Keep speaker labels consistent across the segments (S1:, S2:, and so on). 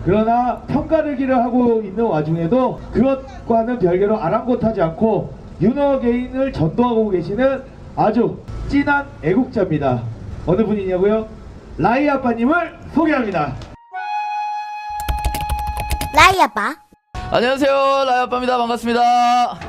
S1: 그러나 평가르기를 하고 있는 와중에도 그것과는 별개로 아랑곳하지 않고 윤어게인을 전도하고 계시는 아주 찐한 애국자입니다. 어느 분이냐고요? 라이 아빠님을 소개합니다.
S2: 라이 아빠.
S3: 안녕하세요, 라이 아빠입니다. 반갑습니다.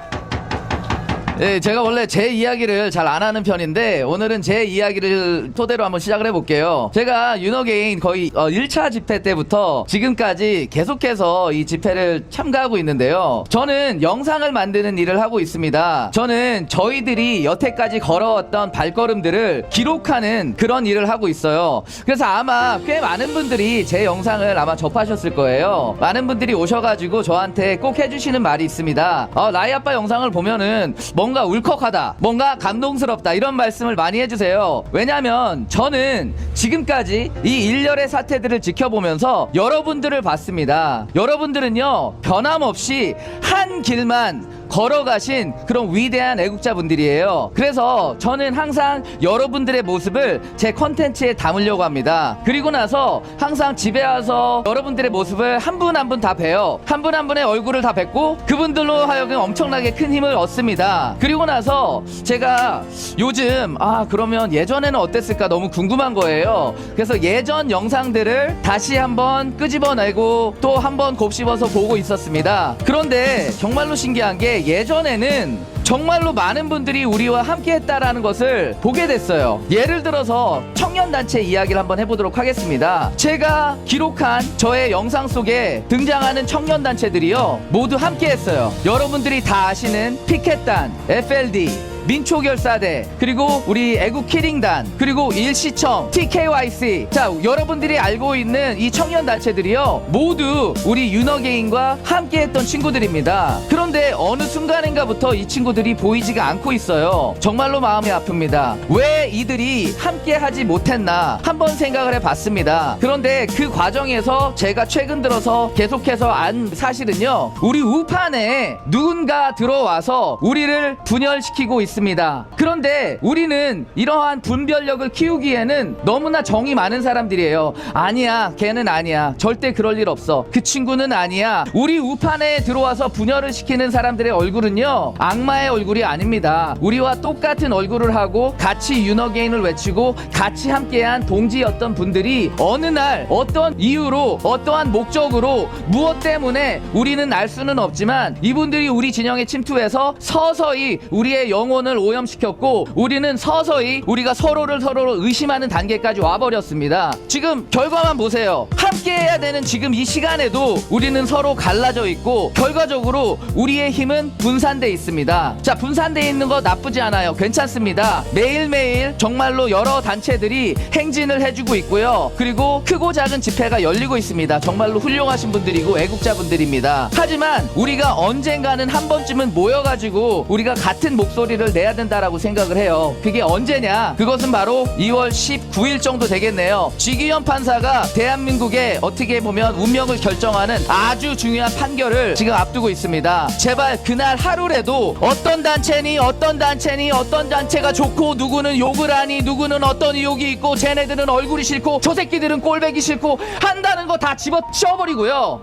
S3: 네, 제가 원래 제 이야기를 잘 안 하는 편인데 오늘은 제 이야기를 토대로 한번 시작을 해볼게요. 제가 윤어게인 거의 1차 집회 때부터 지금까지 계속해서 이 집회를 참가하고 있는데요. 저는 영상을 만드는 일을 하고 있습니다. 저는 저희들이 여태까지 걸어왔던 발걸음들을 기록하는 그런 일을 하고 있어요. 그래서 아마 꽤 많은 분들이 제 영상을 아마 접하셨을 거예요. 많은 분들이 오셔가지고 저한테 꼭 해주시는 말이 있습니다. 라이 아빠 영상을 보면은 뭔가 울컥하다, 뭔가 감동스럽다, 이런 말씀을 많이 해주세요. 왜냐면 저는 지금까지 이 일련의 사태들을 지켜보면서 여러분들을 봤습니다. 여러분들은요, 변함없이 한 길만 걸어가신 그런 위대한 애국자분들이에요. 그래서 저는 항상 여러분들의 모습을 제 컨텐츠에 담으려고 합니다. 그리고 나서 항상 집에 와서 여러분들의 모습을 한 분 한 분 다 봬요. 한 분 한 분의 얼굴을 다 뵙고 그분들로 하여금 엄청나게 큰 힘을 얻습니다. 그리고 나서 제가 요즘 그러면 예전에는 어땠을까 너무 궁금한 거예요. 그래서 예전 영상들을 다시 한번 끄집어내고 또 한번 곱씹어서 보고 있었습니다. 그런데 정말로 신기한 게 예전에는 정말로 많은 분들이 우리와 함께 했다라는 것을 보게 됐어요. 예를 들어서 청년단체 이야기를 한번 해보도록 하겠습니다. 제가 기록한 저의 영상 속에 등장하는 청년단체들이요, 모두 함께 했어요. 여러분들이 다 아시는 피켓단, FLD, 민초결사대, 그리고 우리 애국키링단, 그리고 일시청, TKYC. 자, 여러분들이 알고 있는 이 청년단체들이요, 모두 우리 윤어게인과 함께 했던 친구들입니다. 그런데 어느 순간인가부터 이 친구들이 보이지가 않고 있어요. 정말로 마음이 아픕니다. 왜 이들이 함께 하지 못했나 한번 생각을 해봤습니다. 그런데 그 과정에서 제가 최근 들어서 계속해서 안 사실은요, 우리 우판에 누군가 들어와서 우리를 분열시키고 있습니다. 그런데 우리는 이러한 분별력을 키우기에는 너무나 정이 많은 사람들이에요. 아니야, 걔는 아니야, 절대 그럴 일 없어, 그 친구는 아니야. 우리 우판에 들어와서 분열을 시키는 사람들의 얼굴은요, 악마의 얼굴이 아닙니다. 우리와 똑같은 얼굴을 하고 같이 윤어게인을 외치고 같이 함께한 동지였던 분들이 어느 날 어떤 이유로 어떠한 목적으로 무엇 때문에 우리는 알 수는 없지만 이분들이 우리 진영에 침투해서 서서히 우리의 영혼을 오염시켰고 우리는 서서히 우리가 서로를 의심하는 단계까지 와버렸습니다. 지금 결과만 보세요. 함께 해야 되는 지금 이 시간에도 우리는 서로 갈라져 있고 결과적으로 우리의 힘은 분산돼 있습니다. 자, 분산돼 있는 거 나쁘지 않아요. 괜찮습니다. 매일매일 정말로 여러 단체들이 행진을 해주고 있고요. 그리고 크고 작은 집회가 열리고 있습니다. 정말로 훌륭하신 분들이고 애국자분들입니다. 하지만 우리가 언젠가는 한 번쯤은 모여가지고 우리가 같은 목소리를 내야 된다라고 생각을 해요. 그게 언제냐? 그것은 바로 2월 19일 정도 되겠네요. 지기현 판사가 대한민국의 어떻게 보면 운명을 결정하는 아주 중요한 판결을 지금 앞두고 있습니다. 제발 그날 하루라도 어떤 단체가 좋고 누구는 욕을 하니 누구는 어떤 의혹이 있고 쟤네들은 얼굴이 싫고 저 새끼들은 꼴배기 싫고 한다는 거 다 집어치워버리고요,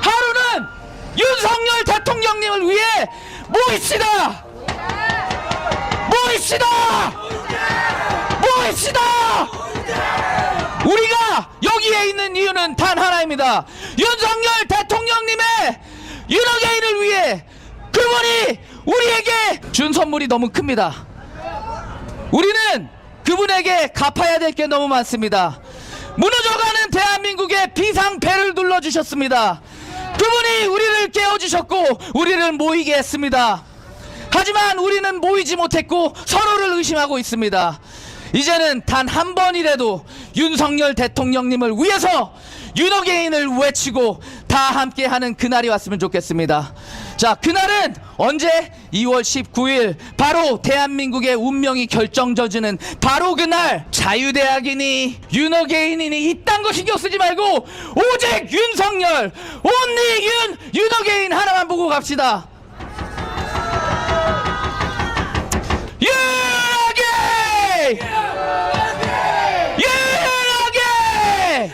S3: 하루는 윤석열 대통령님을 위해 모입시다! 우리가 여기에 있는 이유는 단 하나입니다. 윤석열 대통령님의 윤어게인을 위해 그분이 우리에게 준 선물이 너무 큽니다. 우리는 그분에게 갚아야 될 게 너무 많습니다. 무너져가는 대한민국의 비상벨을 눌러주셨습니다. 그분이 우리를 깨워주셨고 우리를 모이게 했습니다. 하지만 우리는 모이지 못했고 서로를 의심하고 있습니다. 이제는 단 한 번이라도 윤석열 대통령님을 위해서 윤어게인을 외치고 다 함께하는 그날이 왔으면 좋겠습니다. 자, 그날은 언제? 2월 19일 바로 대한민국의 운명이 결정져지는 바로 그날. 자유대학이니 윤어게인이니 이딴 거 신경 쓰지 말고 오직 윤석열, 온리 윤어게인 하나만 보고 갑시다. 윤어게인! 윤어게인!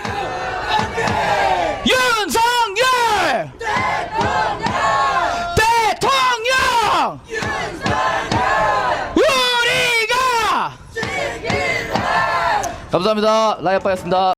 S3: 감사합니다. 라이아빠였습니다.